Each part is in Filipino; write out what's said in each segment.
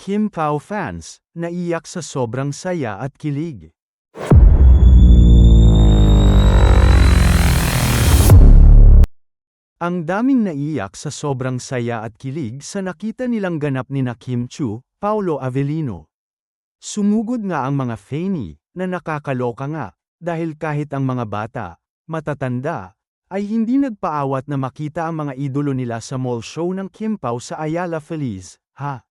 Kim Pao fans, naiyak sa sobrang saya at kilig. Ang daming naiyak sa sobrang saya at kilig sa nakita nilang ganap nina Kim Chu, Paolo Avellino. Sumugod nga ang mga Fanny, na nakakaloka nga, dahil kahit ang mga bata, matatanda, ay hindi nagpaawat na makita ang mga idolo nila sa mall show ng Kim Pao sa Ayala Feliz, ha?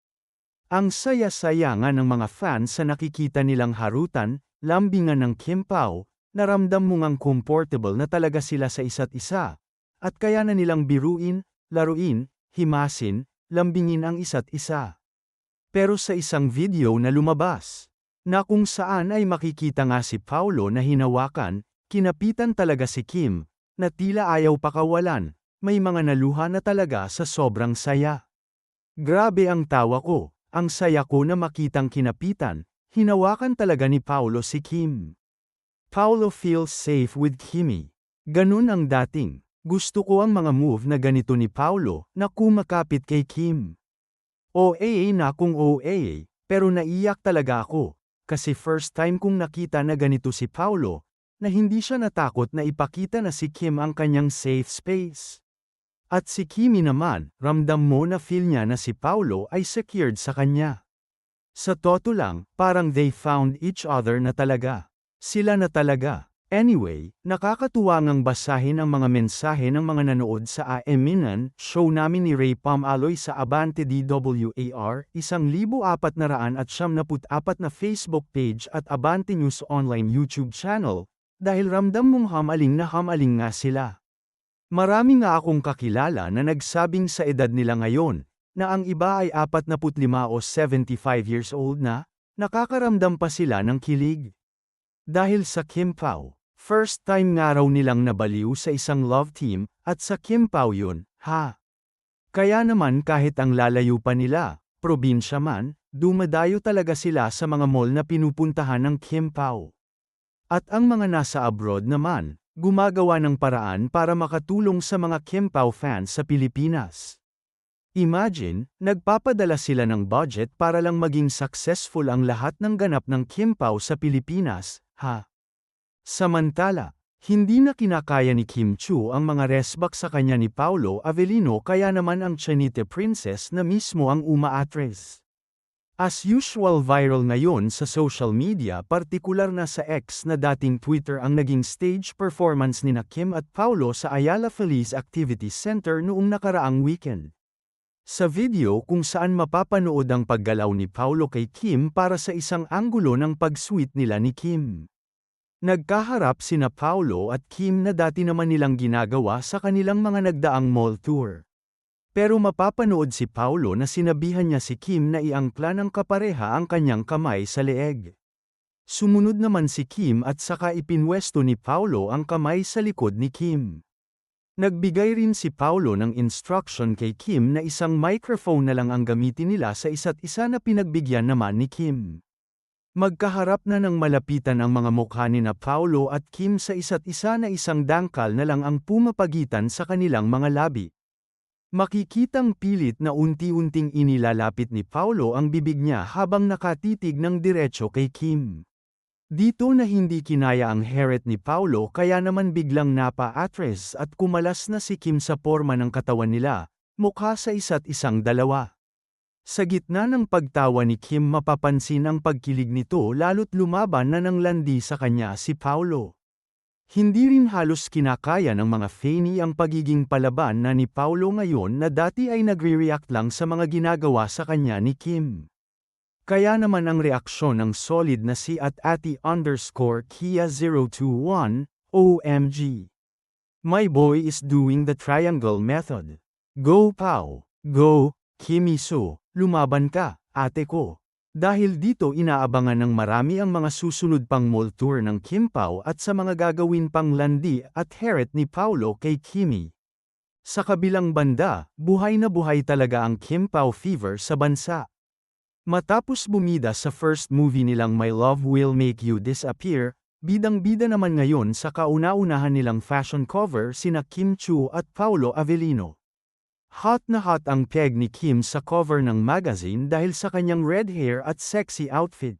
Ang saya-saya nga ng mga fans sa nakikita nilang harutan, lambingan ng Kim Pao, naramdam mo ngang comfortable na talaga sila sa isa't isa. At kaya na nilang biruin, laruin, himasin, lambingin ang isa't isa. Pero sa isang video na lumabas, na kung saan ay makikita nga si Paolo na hinawakan, kinapitan talaga si Kim, na tila ayaw pakawalan, may mga naluha na talaga sa sobrang saya. Grabe ang tawa ko. Ang saya ko na makitang kinapitan, hinawakan talaga ni Paolo si Kim. Paolo feels safe with Kimmy. Ganun ang dating. Gusto ko ang mga move na ganito ni Paolo na kumakapit kay Kim. OA na kung OA, pero naiyak talaga ako. Kasi first time kong nakita na ganito si Paolo, na hindi siya natakot na ipakita na si Kim ang kanyang safe space. At si Kimmy naman, ramdam mo na feel niya na si Paolo ay secured sa kanya. Sa totoo lang, parang they found each other na talaga. Sila na talaga. Anyway, nakakatuwa ngang basahin ang mga mensahe ng mga nanood sa Aeminan show namin ni Ray Pamaloy sa Abante DWAR, 1,474 na Facebook page at Abante News Online YouTube channel, dahil ramdam mong hamaling na hamaling nga sila. Marami nga akong kakilala na nagsabing sa edad nila ngayon, na ang iba ay 45 o 75 years old na, nakakaramdam pa sila ng kilig. Dahil sa Kim Pao, first time nga raw nilang nabaliw sa isang love team, at sa Kim Pao yun, ha? Kaya naman kahit ang lalayo pa nila, probinsya man, dumadayo talaga sila sa mga mall na pinupuntahan ng Kim Pao. At ang mga nasa abroad naman, gumagawa ng paraan para makatulong sa mga Kim Pao fans sa Pilipinas. Imagine, nagpapadala sila ng budget para lang maging successful ang lahat ng ganap ng Kim Pao sa Pilipinas, ha? Samantala, hindi na kinakaya ni Kim Chu ang mga resback sa kanya ni Paolo Avellino kaya naman ang Chinite Princess na mismo ang umaatres. As usual viral ngayon sa social media partikular na sa X na dating Twitter ang naging stage performance nina Kim at Paolo sa Ayala Feliz Activity Center noong nakaraang weekend. Sa video kung saan mapapanood ang paggalaw ni Paolo kay Kim para sa isang anggulo ng pag-sweet nila ni Kim. Nagkaharap sina Paolo at Kim na dati naman nilang ginagawa sa kanilang mga nagdaang mall tour. Pero mapapanood si Paolo na sinabihan niya si Kim na iangkla ng kapareha ang kanyang kamay sa leeg. Sumunod naman si Kim at saka ipinwesto ni Paolo ang kamay sa likod ni Kim. Nagbigay rin si Paolo ng instruction kay Kim na isang microphone na lang ang gamitin nila sa isa't isa na pinagbigyan naman ni Kim. Magkaharap na ng malapitan ang mga mukha ni Paolo at Kim sa isa't isa na isang dangkal na lang ang pumapagitan sa kanilang mga labi. Makikitang pilit na unti-unting inilalapit ni Paolo ang bibig niya habang nakatitig ng diretso kay Kim. Dito na hindi kinaya ang heret ni Paolo kaya naman biglang napa-atras at kumalas na si Kim sa porma ng katawan nila, mukha sa isa't isang dalawa. Sa gitna ng pagtawa ni Kim mapapansin ang pagkilig nito lalo't lumaban na ng landi sa kanya si Paolo. Hindi rin halos kinakaya ng mga Fanny ang pagiging palaban na ni Paolo ngayon na dati ay nagre-react lang sa mga ginagawa sa kanya ni Kim. Kaya naman ang reaksyon ng solid na si @Ati_Kia021, OMG. My boy is doing the triangle method. Go Pao, go, Kimiso, lumaban ka, ate ko. Dahil dito inaabangan ng marami ang mga susunod pang mall tour ng Kim Pao at sa mga gagawin pang landi at heret ni Paolo kay Kimmy. Sa kabilang banda, buhay na buhay talaga ang Kim Pao fever sa bansa. Matapos bumida sa first movie nilang My Love Will Make You Disappear, bidang-bida naman ngayon sa kauna-unahan nilang fashion cover sina Kim Chu at Paolo Avellino. Hot na hot ang peg ni Kim sa cover ng magazine dahil sa kanyang red hair at sexy outfit.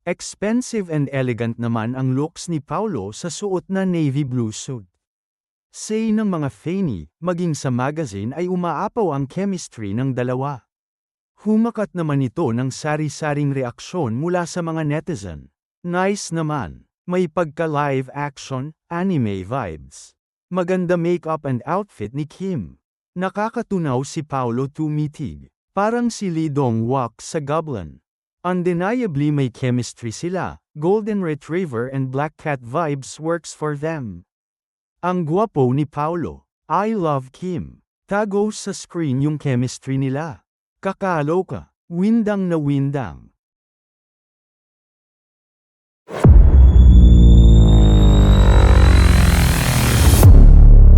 Expensive and elegant naman ang looks ni Paulo sa suot na navy blue suit. Say ng mga Fanny, maging sa magazine ay umaapaw ang chemistry ng dalawa. Humakat naman ito ng sari-saring reaksyon mula sa mga netizen. Nice naman, may pagka-live action, anime vibes. Maganda makeup and outfit ni Kim. Nakakatunaw si Paulo tumitig. Parang si Lee Dong-wook sa Goblin. Undeniably may chemistry sila. Golden Retriever and Black Cat vibes works for them. Ang gwapo ni Paulo. I love Kim. Tago sa screen yung chemistry nila. Kakaloka. Windang na windang.